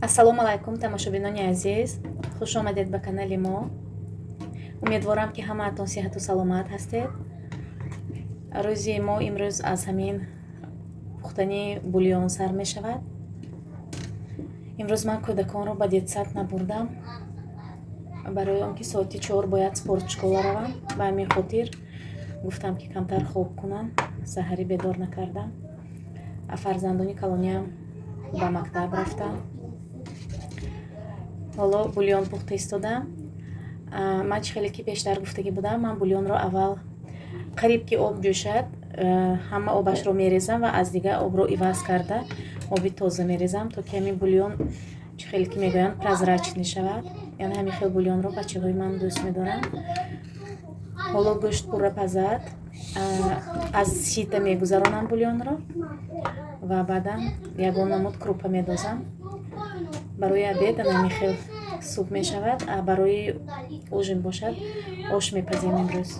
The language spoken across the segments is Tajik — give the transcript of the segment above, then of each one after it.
ассалому алайкум тамошобинони азиз, хуш омадед ба канали мо. Умедворам ки ҳамаатон сеҳату саломат ҳастед. Рӯзи мо имрӯз аз ҳамин пухтани бульён сар мешавад. Имрӯз ман кӯдаконро ба детсад набурдам, барои он ки соати 4 бояд спортшкола равам. Ба ҳамин хотир гуфтам ки камтар хоб кунам, саҳарӣ бедор накардам. Фарзандони калониям ба мактаб рафтам. ҳоло бульён пухта истодам. Ман чӣ хеле ки пештар гуфтагӣ будам, ман бульёнро аввал қариб ки об ҷӯшад, ҳама обашро мерезам ва аз дигар обро иваз карда оби тоза мерезам, то ки ҳамин бульён чӣ хеле ки мегӯянд прозрачный шавад. Яъне ҳамин хел бульёнро бачаҳои ман дӯст медоранд. ҳоло гӯшт пурра пазад, аз сита мегузаронам бульёнро ва баъдан ягон намуд крупа медозам. барои обед ҳамин хел суп мешавад, барои ужин бошад ош мепазем имрӯз.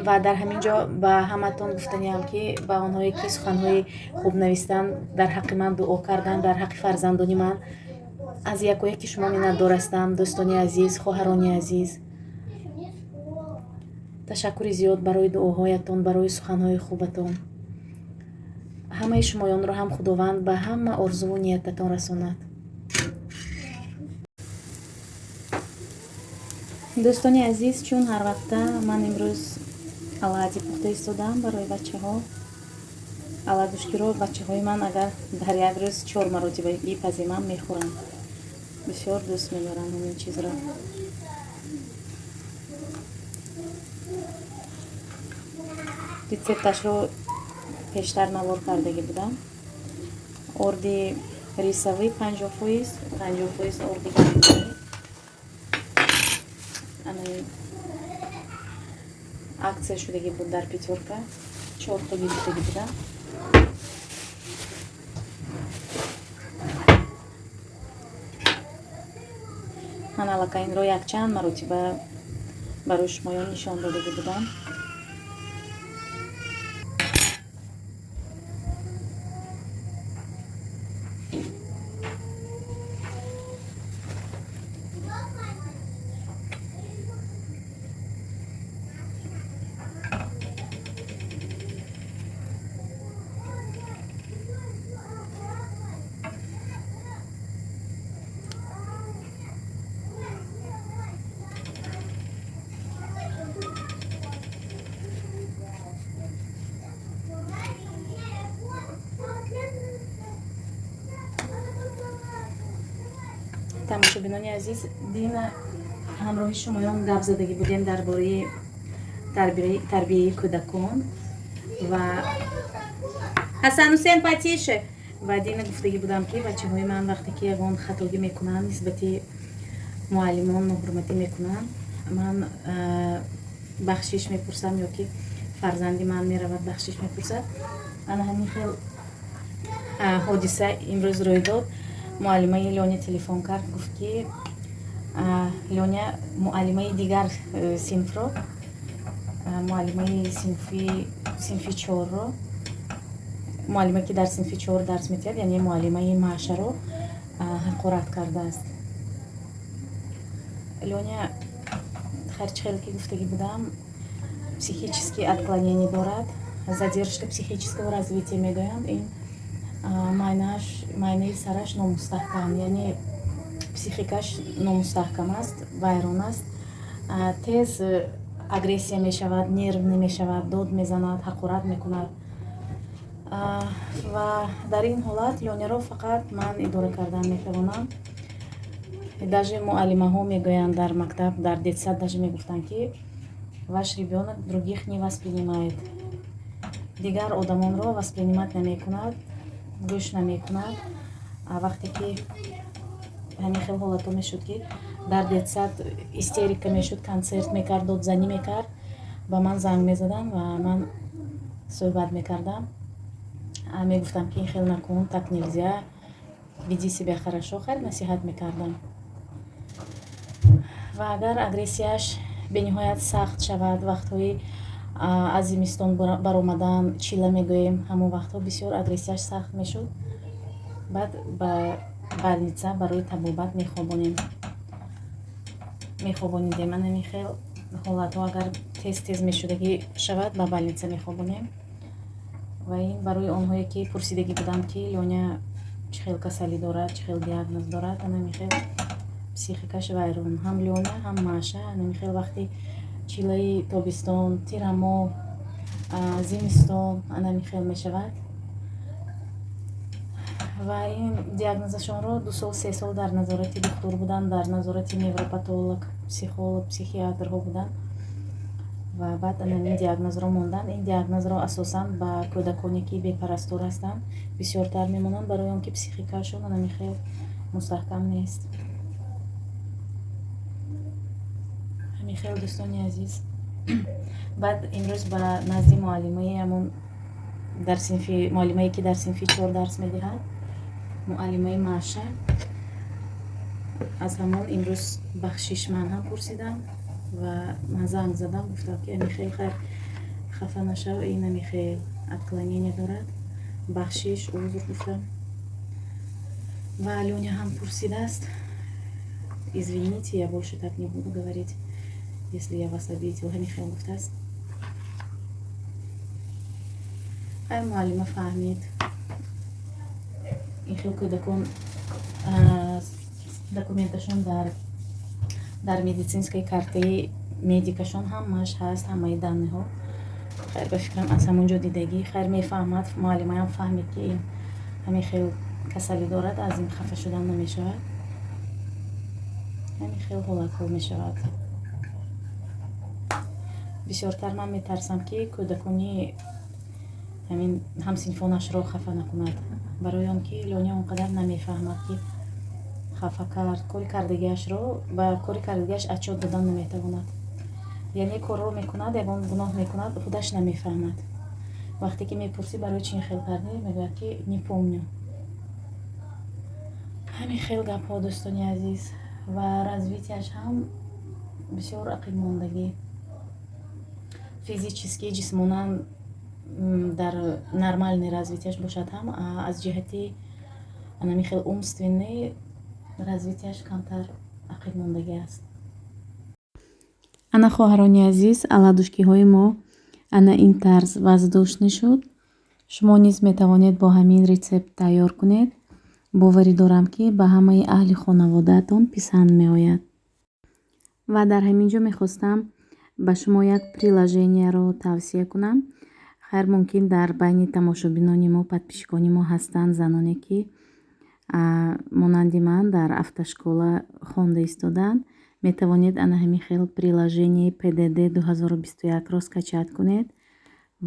ва дар ҳамин ҷо ба ҳаматон гуфтаниам ки ба онҳое ки суханҳои хуб навистанд, дар ҳаққи ман дуо кардан, дар ҳаққи фарзандони ман, аз якое ки шумо миннатдор ҳастам. Дӯстони азиз, хоҳарони азиз, ташаккури зиёд барои дуоҳоятон, барои суханҳои хубатон. ҳамаи шумоёнро ҳам худованд ба ҳама орзуву ниятатон расонад. дӯстони азиз, чун ҳар вақта ман имрӯз олади пухта истодам барои бачаҳо. Оладушкиро бачаҳои ман агар дар як рӯз 4 маротиба бипаземам мехӯранд. Бисёр дӯст медорам ҳамин чизро. рецепташро пештар навор кардагӣ будам. орди рисовый 50%, 50% орди гандумӣ. аксия шудагӣ буд дар пятерка, 4 та гирифтагӣ будам. ман аллакай инро якчанд маротиба барои шумоён нишон додагӣ будам. тамошобинони азиз, дина ҳамроҳи шумоён гап задагӣ будем дар бораи тарбияи кӯдакон ва Ҳасан Ҳусейн Патише ва дина гуфтагӣ будам ки бачаҳои ман вақте ки ягон хатогӣ мекунанд, нисбати муаллимон ноҳурматӣ мекунанд, ман бахшиш мепурсам ё ки фарзанди ман меравад бахшиш мепурсад. ана ҳамин хел ҳодиса имрӯз рӯй дод. муаллимаи Лёня телефон кард, гуфт ки Лёня муаллимаи дигар синфро, муаллимаи синфи 4ро, муаллима ки дар синфи 4 дарс метиҳад, яъне муаллимаи маъшаро ҳақорат кардааст. Лёня харчи хеле ки гуфтагӣ будам, психически отклонение дорад, задержка психического развития мегӯянд. ин майнаи сараш номустаҳкам, яъне психикаш номустаҳкам аст, вайрон аст, тез агрессия мешавад, нервный мешавад, дод мезанад, ҳақорат мекунад. ва дар ин ҳолат Лёняро фақат ман идора кардан метавонам. даже муаллимаҳо мегӯянд дар мактаб, дар детсад даже мегуфтанд ки ваш ребёнок других не воспринимает, дигар одамонро воспринимат намекунад, гӯш намекунад. вақте ки ҳамин хел ҳолато мешуд ки дар детсад истерика мешуд, концерт мекард, додзанӣ мекард, ба ман занг мезаданд ва ман суҳбат мекардам. мегуфтам ки ин хел накун, так нельзя, веди себя хорошо, хеле насиҳат мекардам. ва агар агрессияш бениҳоят сахт шавад, вақтҳои аз зимистон баромадан чила мегӯем, ҳамон вақтҳо бисёр агрессияш сахт мешуд. баъд ба балница барои табобат мехобонидем. Анами хел ҳолатҳо агар тез мешудагӣ шавад ба балница мехобонем. ва ин барои онҳое ки пурсидагӣ буданд ки Лёня чӣ хел касалӣ дорад, чӣ хел диагноз дорад. Анами хел психикаш вайрон, ҳам Лёня, ҳам Маша. Анами хел вақти чилаи тобистон, тирамоҳ, зимистон анами хел мешавад. ва ин диагнозашонро 2 сол 3 сол дар назорати духтур буданд, дар назорати невропатолог, психолог, психиатрҳо буданд ва баъд ин диагнозро монданд. Ин диагнозро асосан ба кӯдаконе ки бепарастор ҳастанд бисёртар мемонанд, барои он ки психикаашон анами хел мустаҳкам нест. ҳамин хел дӯстони азиз, баъд имрӯз ба назди муаллимаи ҳамон дар синфи муаллимае ки дар синфи 4 дарс медиҳад, муаллимаи Маша, аз ҳамон имрӯз бахшиш ман ҳам пурсидам ва ман занг задам, гуфтам ки амихел хайр хафа нашав, ин амихел отклонение дорад, бахшиш, узр гуфтам. Ва Лёня ҳам пурсидааст, извините, я больше так не буду говорить, если я вас обидел. Амихел гуфтааст. Хайр муаллима фаҳмид. ин хел кӯдакон документашон дар медицинскаи картаи медикашон ҳамааш ҳаст, ҳамаи данныҳо. хайр ба фикрам аз ҳамонҷо дидагӣ хайр мефаҳмад. муаллимаям фаҳмид ки ин ҳамин хел касалӣ дорад, аз ин хафа шудан намешавад. ҳамин хел ҳолатҳо мешавад. бисёртар ман метарсам ки кӯдакони ҳамин ҳамсинфонашро хафа накунад, барои он ки Лёня он қадар намефаҳмад ки хафа кард, кори кардагиашро ба кори кардагиаш отчёт додан наметавонад. яъне корро мекунад, ягон гуноҳ мекунад, худаш намефаҳмад. вақте ки мепурсӣ барои чин хел кардӣ, мегӯяд ки не помню. ҳамин хел гапҳо дӯстони азиз. ва развитияш ҳам бисёр ақибмондагӣ, физически ҷисмонан дар нормальный развитияш бошад, ҳам аз ҷиҳати анами хел умственный развитияш камтар ақибмондагӣ аст. ана хоҳарони азиз, аладушкиҳои мо ана ин тарз ваздошт шуд. шумо низ метавонед бо ҳамин рецепт тайёр кунед. боварӣ дорам ки ба ҳамаи аҳли хонаводаатон писанд меояд. ва дар ҳамин ҷо мехостам ба шумо як приложенияро тавсия кунам. хайр мумкин дар байни тамошобинони мо, подписчикони мо ҳастанд заноне ки монанди ман дар автошкола хонда истоданд. метавонед ана ҳамин хел приложенияи PDD 2021-ро скачат кунед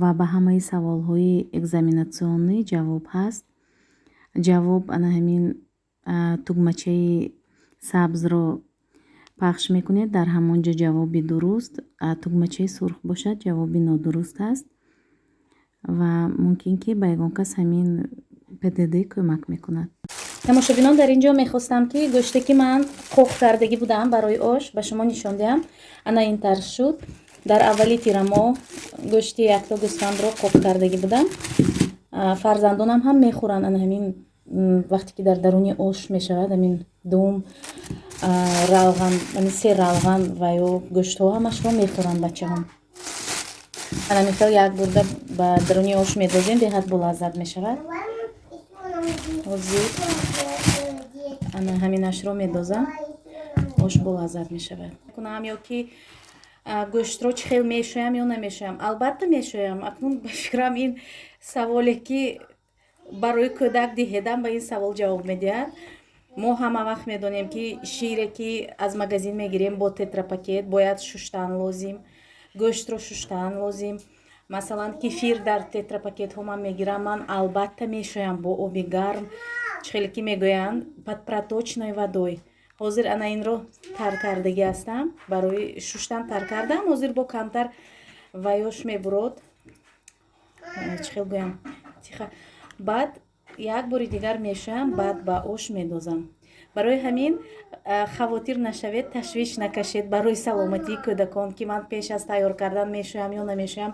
ва ба ҳамаи саволҳои экзаменатсионӣ ҷавоб ҳаст. ҷавоб ана ҳамин тугмачаи сабзро пахш мекунед, дар ҳамон ҷо ҷавоби дуруст, тугмачаи сурх бошад ҷавоби нодуруст аст ва мумкин ки ба ягон кас ҳамин PDD кӯмак мекунад. тамошобинон, дар ин ҷо мехостам ки гӯште ки ман қоқ кардагӣ будам барои ош ба шумо нишон диҳам. ана ин тарз шуд. дар аввали тирамоҳ гӯшти якта гӯсфандро қоқ кардагӣ будам. фарзандонам ҳам мехӯранд ана ҳамин вақте ки дар даруни ош мешавад, ҳамин дум, ралған, ҳамин се ралған ва ё гӯштҳо ҳамашро мехӯранд бачаҳам. ана михел як бурда ба даруни ош медозем, беҳад болаззат мешавад. ҳозир ана ҳаминашро медозам, ош болаззат мешавад. кунам ё ки гӯштро чӣ хел мешӯям ё намешӯям. албатта мешӯям. акнун ба фикрам ин саволе ки барои кӯдак диҳедам ба ин савол ҷавоб медиҳад. мо ҳама вақт медонем ки шире ки аз магазин мегирем бо тетрапакет бояд шуштан лозим, гӯштро шуштан лозим. масалан кефир дар тетрапакетҳо ман мегирам, ман албатта мешӯям бо оби гарм, чӣ хеле ки мегӯянд под проточной водой. ҳозир ана инро тар кардагӣ ҳастам, барои шуштан тар кардам. ҳозир бо камтар ваёш мебурод, чӣ хел гӯям, тиха. баъд як бори дигар мешӯям, баъд ба ош медозам. барои ҳамин хавотир нашавед, ташвиш накашед барои саломатии кӯдакон ки ман пеш аз тайёр кардан мешӯям ё намешӯям.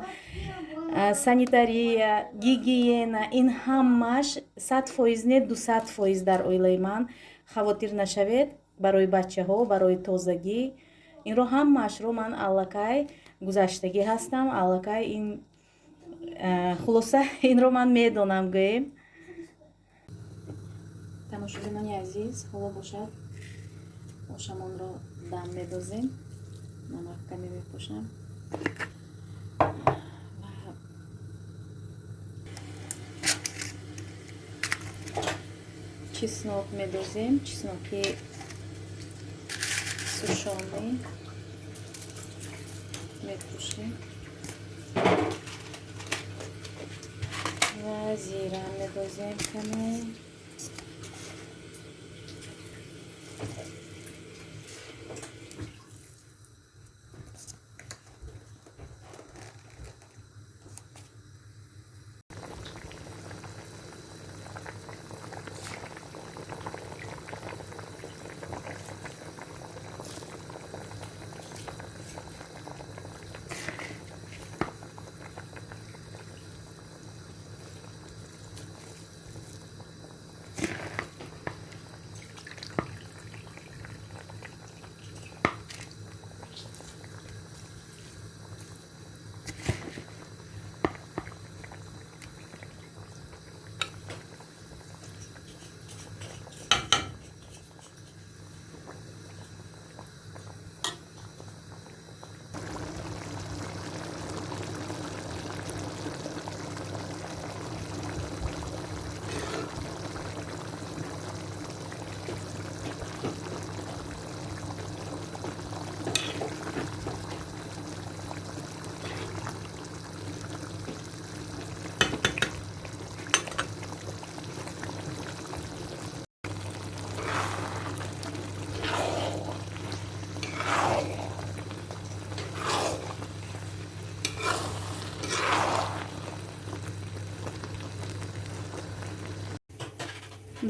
санитария, гигиена, ин ҳамаш 100% не 200% дар оилаи ман. Хавотир нашавед барои бачаҳо, барои тозагӣ. Инро ҳамаашро ман аллакай гузаштагӣ ҳастам, аллакай ин хулоса инро ман медонам гӯем. тамошобинони азиз, ҳоло бошад ошамонро дам медозем. намак каме мепошам. чеснок медозем, чесноки сушони мепошем ва зира медозем каме.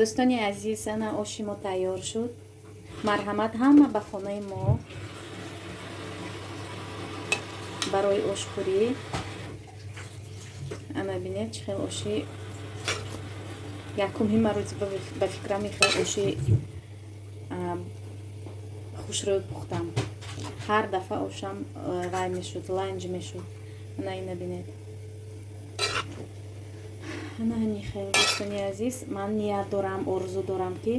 дӯстони азиз, ана оши мо тайёр шуд. Марҳамат ҳама ба хонаи мо барои ошхӯрӣ. ана бинед чӣ хел оши якумин рӯз ба фикрам хел оши хушрӯй пухтам. ҳар дафъа ошам рай мешуд, ланҷ мешуд. ана ина бинед. ана ҳамин хел дӯстони азиз, ман ният дорам, орзу дорам ки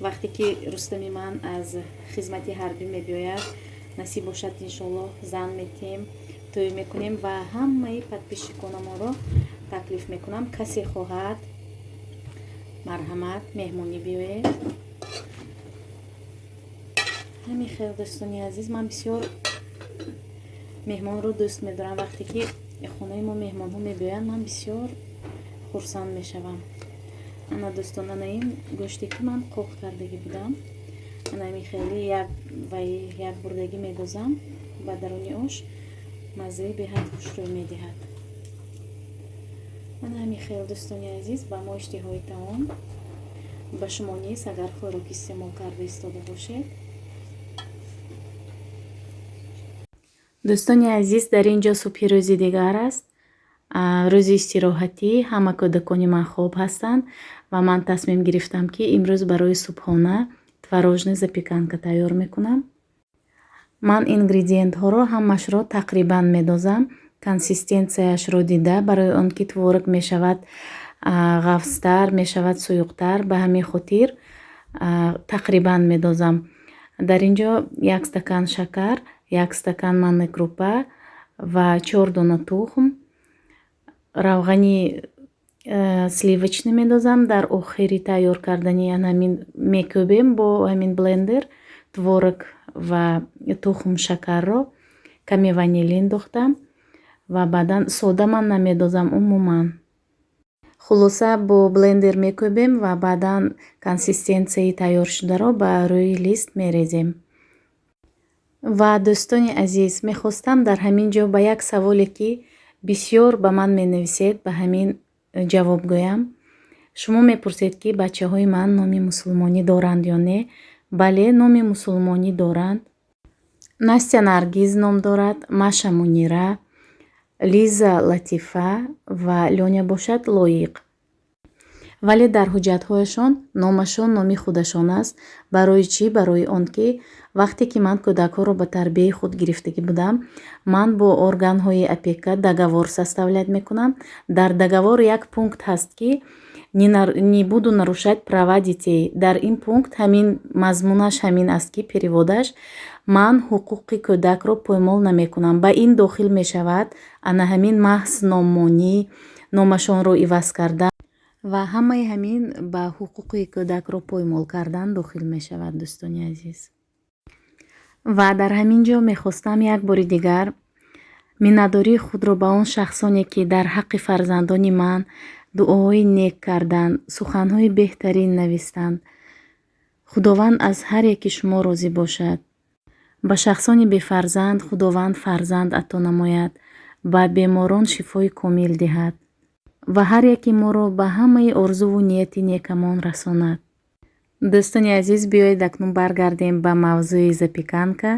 вақте ки рустами ман аз хизмати ҳарбӣ мебиёяд, насиб бошад иншоллоҳ зан метем, тӯй мекунем ва ҳамаи подписчиконаморо таклиф мекунам, касе хоҳад марҳамат меҳмонӣ биёед. ҳамин хел дӯстони азиз, ман бисёр меҳмонро дӯст медорам. вақте ки хонаи мо меҳмонҳо мебиёянд, ман бисёр хурсанд мешавам. ана дӯстон, ана ин гӯште ки ман қоқ кардагӣ будам, ана ҳамин хели як бурдагӣ медозам ба даруни ош, маззаи беҳад хушрӯй медиҳад. ана ҳамин хел дӯстони азиз, ба мо иштиҳои таом, ба шумо низ агар хӯрок истеъмол карда истода бошед. дӯстони азиз, дар ин ҷо субҳи рӯзи дигар аст. рӯзи истироҳатӣ, ҳама кӯдакони ман хоб ҳастанд ва ман тасмим гирифтам ки имрӯз барои субҳона творожный запеканка тайёр мекунам. ман ингредиентҳоро ҳамашро тақрибан медозам, консистенсияшро дида, барои он ки творог мешавад ғафстар, мешавад суюқтар, ба ҳамин хотир тақрибан медозам. дар ин ҷо 1 стакан шакар, 1 стакан манни крупа ва 4 дона тухм, равғани сливочный медозам. дар охири тайёр кардани ҳамин мекӯбем бо ҳамин блендер творог ва тухм шакарро, каме ванилин дохтам ва баъдан сода ман намедозам умуман. хулоса бо блендер мекӯбем ва баъдан консистенсияи тайёршударо ба рӯи лист мерезем. ва дӯстони азиз, мехостам дар ҳамин ҷо ба як саволе ки бисёр ба ман менависед, ба ҳамин ҷавоб гӯям. шумо мепурсед ки бачаҳои ман номи мусулмонӣ доранд ё не? бале, номи мусулмонӣ доранд. Настя Наргиз ном дорад, Маша Мунира, Лиза Латифа ва Лёня бошад лоиқ. вале дар ҳуҷҷатҳояшон номашон номи худашон аст. Барои чӣ? Барои он ки вақте ки ман кӯдакҳоро ба тарбияи худ гирифтагӣ будам, ман бо органҳои опека договор составлять мекунам. Дар договор як пункт ҳаст ки не буду нарушать права детей. Дар ин пункт ҳамин мазмунаш ҳамин аст ки переводаш ман ҳуқуқи кӯдакро поймол намекунам. Ба ин дохил мешавад ана ҳамин маҳз номмонӣ, номашонро иваз кардан ва ҳамаи ҳамин ба ҳуқуқи кӯдакро поймол кардан дохил мешавад. дӯстони азиз, ва дар ҳамин ҷо мехостам як бори дигар миннатдории худро ба он шахсоне ки дар ҳаққи фарзандони ман дуоҳои нек карданд, суханҳои беҳтарин навистанд. худованд аз ҳар яки шумо розӣ бошад. ба шахсони бефарзанд худованд фарзанд ато намояд, ба беморон шифои комил диҳад ва ҳар яки моро ба ҳамаи орзуву нияти некамон расонад. дӯстони азиз, биёед акнун баргардем ба мавзӯи запеканка.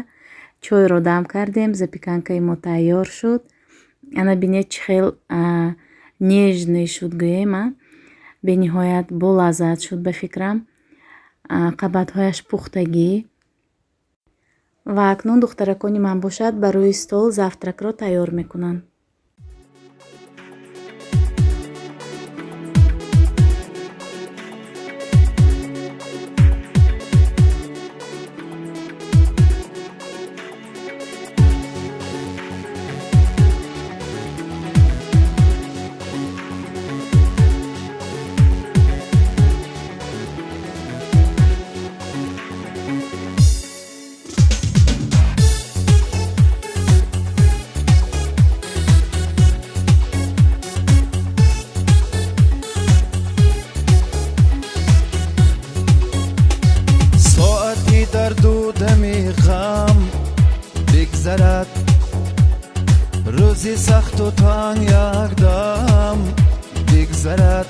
чойро дам кардем, запеканкаи мо тайёр шуд. ана бинед чӣ хел нежный шуд, гӯема бениҳоят болаззат шуд ба фикрам. қабатҳояш пухтагӣ. ва акнун духтаракони ман бошад ба рӯи стол завтракро тайёр мекунанд. روزی سخت و تنگ یک دم بگذرد،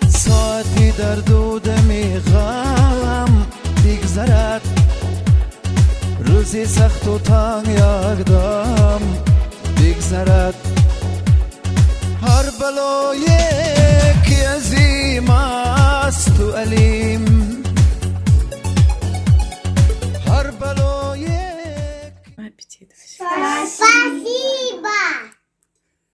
ساعتی در دودم غم بگذرد. روزی سخت و تنگ یک دم بگذرد. هر بلای